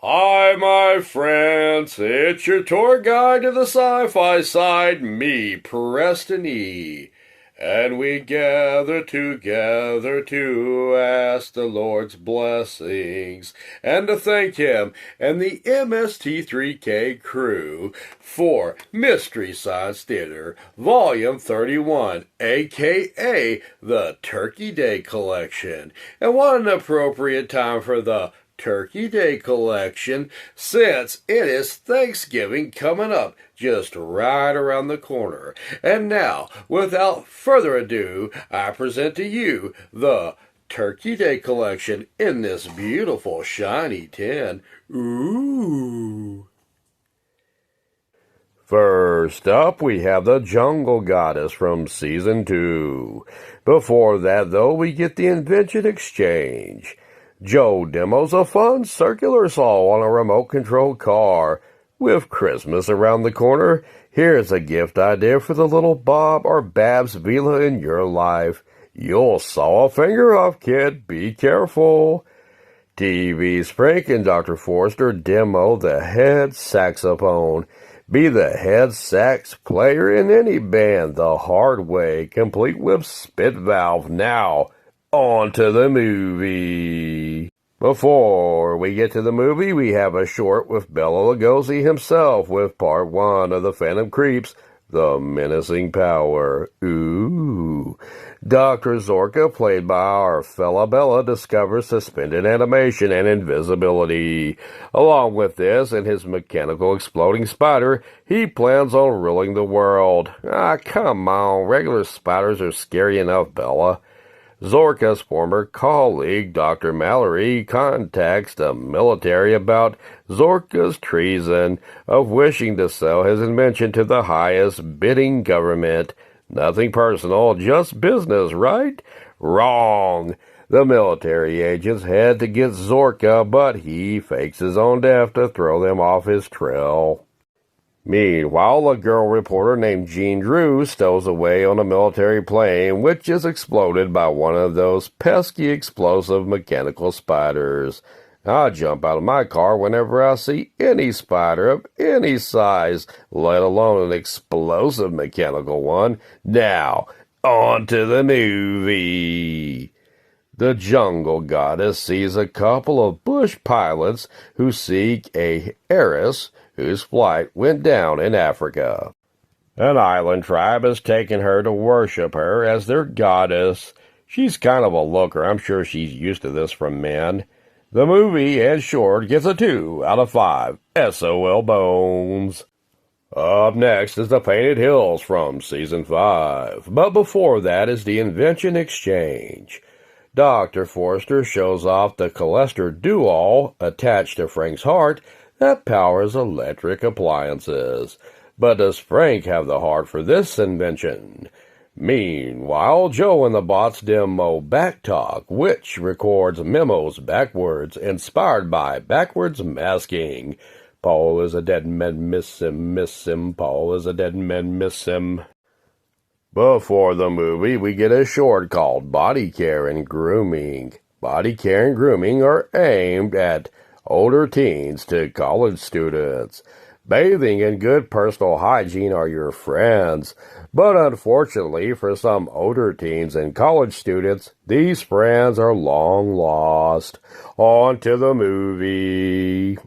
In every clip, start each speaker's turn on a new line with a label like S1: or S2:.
S1: Hi, my friends, it's your tour guide to the sci-fi side, me, Preston E. And we gather together to ask the Lord's blessings and to thank Him and the MST3K crew for Mystery Science Theater, Volume 31, a.k.a. the Turkey Day Collection. And what an appropriate time for the Turkey Day collection, since it is Thanksgiving coming up just right around the corner. And now, without further ado, I present to you the Turkey Day collection in this beautiful shiny tin. Ooh. First up, we have the Jungle Goddess from Season 2. Before that, though, we get the Invention Exchange. Joe demos a fun circular saw on a remote-controlled car. With Christmas around the corner, here's a gift idea for the little Bob or Babs Vila in your life. You'll saw a finger off, kid. Be careful. TV's Frank and Dr. Forrester demo the head saxophone. Be the head sax player in any band the hard way, complete with spit valve. Now, on to the movie. Before we get to the movie, we have a short with Bela Lugosi himself with part 1 of The Phantom Creeps, The Menacing Power. Ooh. Dr. Zorka, played by our fella Bella, discovers suspended animation and invisibility. Along with this and his mechanical exploding spider, he plans on ruling the world. Come on, regular spiders are scary enough, Bella. Zorka's former colleague, Dr. Mallory, contacts the military about Zorka's treason of wishing to sell his invention to the highest bidding government. Nothing personal, just business, right? Wrong. The military agents head to get Zorka, but he fakes his own death to throw them off his trail. Meanwhile, a girl reporter named Jean Drew stows away on a military plane, which is exploded by one of those pesky explosive mechanical spiders. I jump out of my car whenever I see any spider of any size, let alone an explosive mechanical one. Now, on to the movie. The Jungle Goddess sees a couple of bush pilots who seek a heiress whose flight went down in Africa. An island tribe has taken her to worship her as their goddess. She's kind of a looker. I'm sure she's used to this from men. The movie, as short, gets a 2 out of 5 SOL bones. Up next is The Painted Hills from Season 5. But before that is the Invention Exchange. Dr. Forrester shows off the Cholester do-all attached to Frank's heart that powers electric appliances. But does Frank have the heart for this invention? Meanwhile, Joe and the bots demo Backtalk, which records memos backwards, inspired by backwards masking. Paul is a dead man, miss him, Paul is a dead man, miss him. Before the movie, we get a short called Body Care and Grooming. Body care and grooming are aimed at older teens to college students. Bathing and good personal hygiene are your friends, but unfortunately for some older teens and college students, these friends are long lost. On to the movie.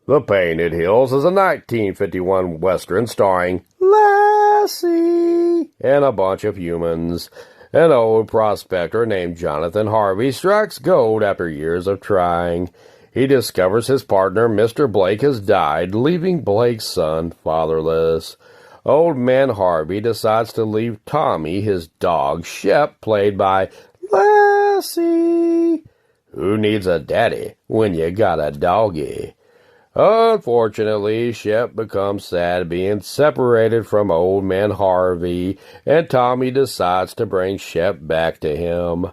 S1: The Painted Hills is a 1951 Western starring Lassie and a bunch of humans. An old prospector named Jonathan Harvey strikes gold after years of trying. He discovers his partner, Mr. Blake, has died, leaving Blake's son fatherless. Old man Harvey decides to leave Tommy, his dog, Shep, played by Lassie. Who needs a daddy when you got a doggy? Unfortunately, Shep becomes sad being separated from old man Harvey, and Tommy decides to bring Shep back to him.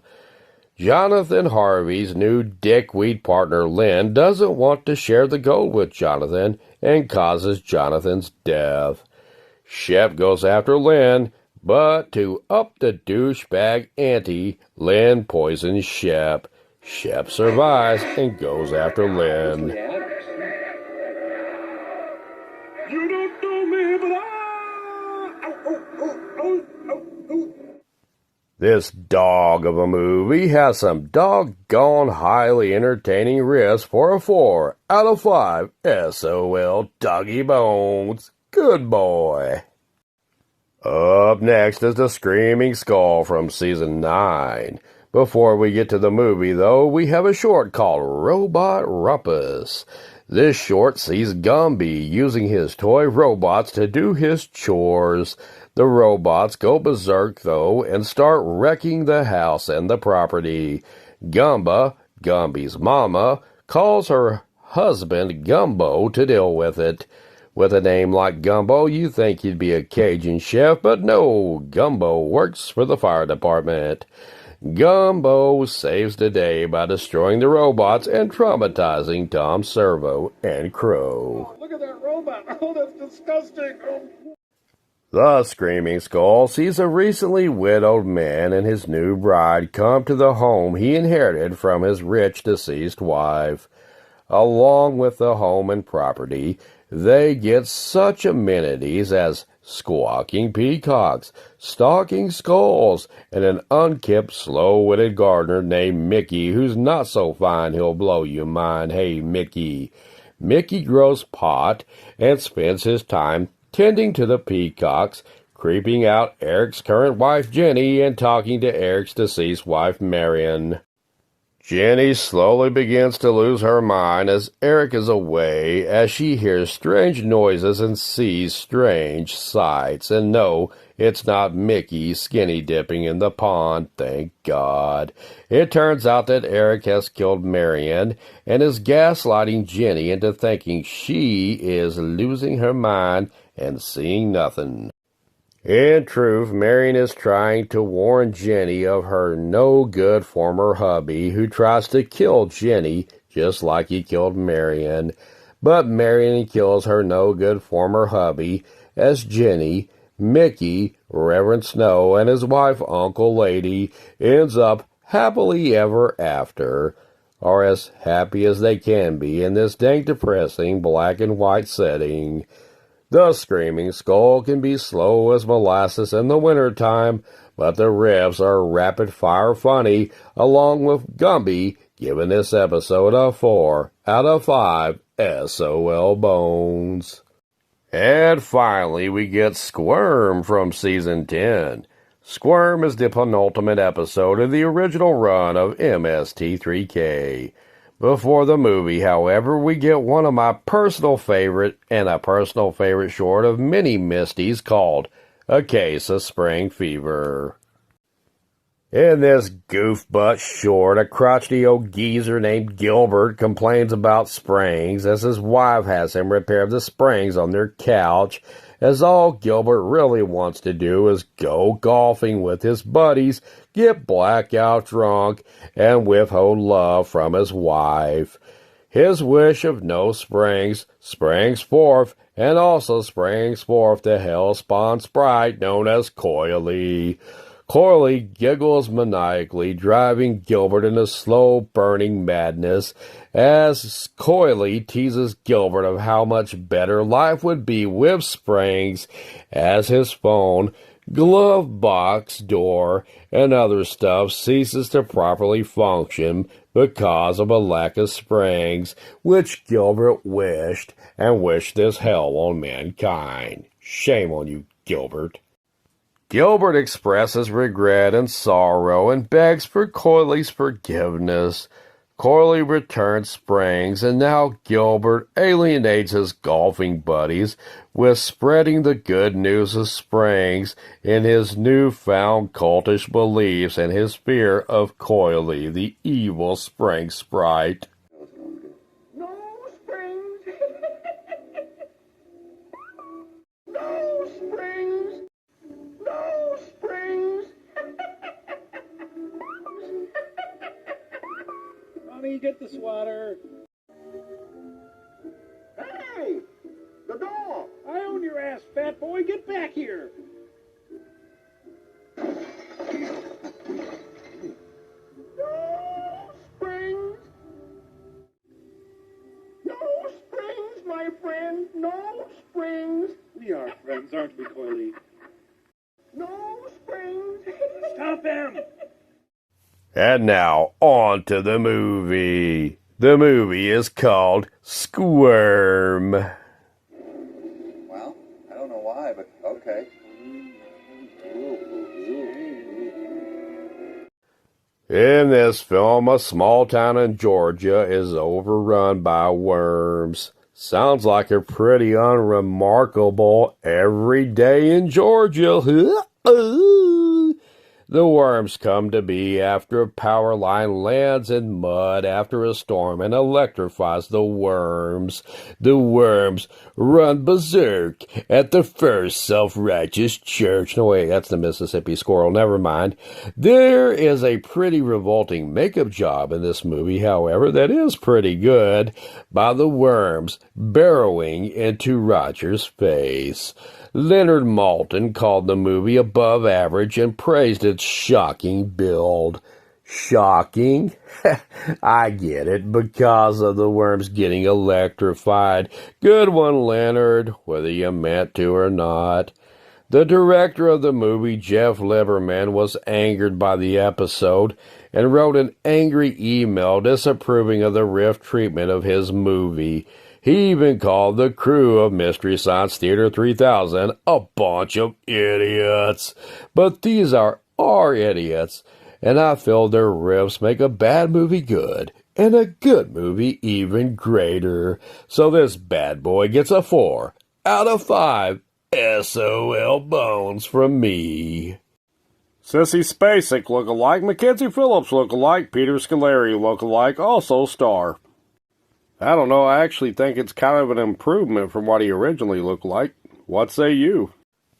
S1: Jonathan Harvey's new dickweed partner, Lynn, doesn't want to share the gold with Jonathan and causes Jonathan's death. Shep goes after Lynn, but to up the douchebag ante, Lynn poisons Shep. Shep survives and goes after Lynn.
S2: You don't know me, but
S1: This dog of a movie has some doggone highly entertaining riffs for a 4 out of 5 SOL Doggy Bones. Good boy. Up next is the Screaming Skull from Season 9. Before we get to the movie, though, we have a short called Robot Rumpus. This short sees Gumby using his toy robots to do his chores. The robots go berserk, though, and start wrecking the house and the property. Gumby's mama, calls her husband Gumbo to deal with it. With a name like Gumbo, you think he'd be a Cajun chef, but no, Gumbo works for the fire department. Gumbo saves the day by destroying the robots and traumatizing Tom Servo and Crow.
S2: look at that robot. Oh, that's disgusting. Oh.
S1: The Screaming Skull sees a recently widowed man and his new bride come to the home he inherited from his rich deceased wife. Along with the home and property, they get such amenities as squawking peacocks, stalking skulls, and an unkempt, slow-witted gardener named Mickey who's not so fine he'll blow your mind. Hey, Mickey. Mickey grows pot and spends his time tending to the peacocks, creeping out Eric's current wife Jenny and talking to Eric's deceased wife Marion. Jenny slowly begins to lose her mind as Eric is away, as she hears strange noises and sees strange sights. And no, it's not Mickey skinny dipping in the pond, thank God. It turns out that Eric has killed Marion and is gaslighting Jenny into thinking she is losing her mind and seeing nothing. In truth, Marion is trying to warn Jenny of her no-good former hubby who tries to kill Jenny just like he killed Marion. But Marion kills her no-good former hubby as Jenny, Mickey, Reverend Snow, and his wife Uncle Lady ends up happily ever after, or as happy as they can be in this dang depressing black and white setting. The Screaming Skull can be slow as molasses in the wintertime, but the riffs are rapid-fire funny, along with Gumby giving this episode a 4 out of 5 SOL Bones. And finally, we get Squirm from Season 10. Squirm is the penultimate episode of the original run of MST3K. Before the movie, however, we get one of my personal favorite and a personal favorite short of many Misties called A Case of Spring Fever. In this goof-butt short, a crotchety old geezer named Gilbert complains about springs as his wife has him repair the springs on their couch, as all Gilbert really wants to do is go golfing with his buddies, get blackout drunk, and withhold love from his wife. His wish of no springs springs forth, and also springs forth the hell-spawn sprite known as Coily. Coily giggles maniacally, driving Gilbert into slow-burning madness, as Coily teases Gilbert of how much better life would be with springs, as his phone, glove box, door, and other stuff ceases to properly function because of a lack of springs, which Gilbert wished, and wished this hell on mankind. Shame on you, Gilbert. Gilbert expresses regret and sorrow and begs for Coily's forgiveness. Coily returns springs, and now Gilbert alienates his golfing buddies with spreading the good news of springs in his newfound cultish beliefs and his fear of Coily, the evil spring sprite.
S2: No springs. No springs. No springs. Mommy, get the swatter. Hey! The door! I own your ass, fat boy. Get back here. No springs. my friend. No springs. We are friends, aren't we, Coily? No springs. Stop him!
S1: And now, on to the movie. The movie is called Squirm.
S3: Well, I don't know why, but okay.
S1: In this film, a small town in Georgia is overrun by worms. Sounds like a pretty unremarkable every day in Georgia. The worms come to be after a power line lands in mud after a storm and electrifies the worms. The worms run berserk at the first self-righteous church. No, wait, that's the Mississippi squirrel. Never mind. There is a pretty revolting makeup job in this movie, however, that is pretty good, by the worms burrowing into Roger's face. Leonard Maltin called the movie above average and praised its shocking build. Shocking? I get it, because of the worms getting electrified. Good one, Leonard, whether you meant to or not. The director of the movie, Jeff Lieberman, was angered by the episode and wrote an angry email disapproving of the riff treatment of his movie. He even called the crew of Mystery Science Theater 3000 a bunch of idiots. But these are our idiots, and I feel their riffs make a bad movie good, and a good movie even greater. So this bad boy gets a 4 out of 5 SOL bones from me. Sissy Spacek look-alike, Mackenzie Phillips look-alike, Peter Scolari look-alike, also star. I don't know, I actually think it's kind of an improvement from what he originally looked like. What say you?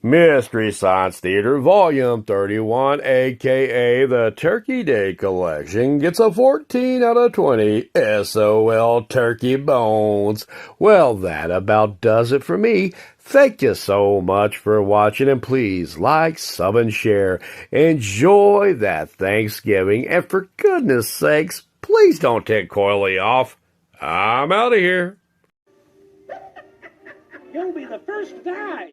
S1: Mystery Science Theater Volume 31, a.k.a. the Turkey Day Collection, gets a 14 out of 20 SOL turkey bones. Well, that about does it for me. Thank you so much for watching, and please like, sub, and share. Enjoy that Thanksgiving, and for goodness sakes, please don't take Coily off. I'm out of here.
S2: You'll be the first to die.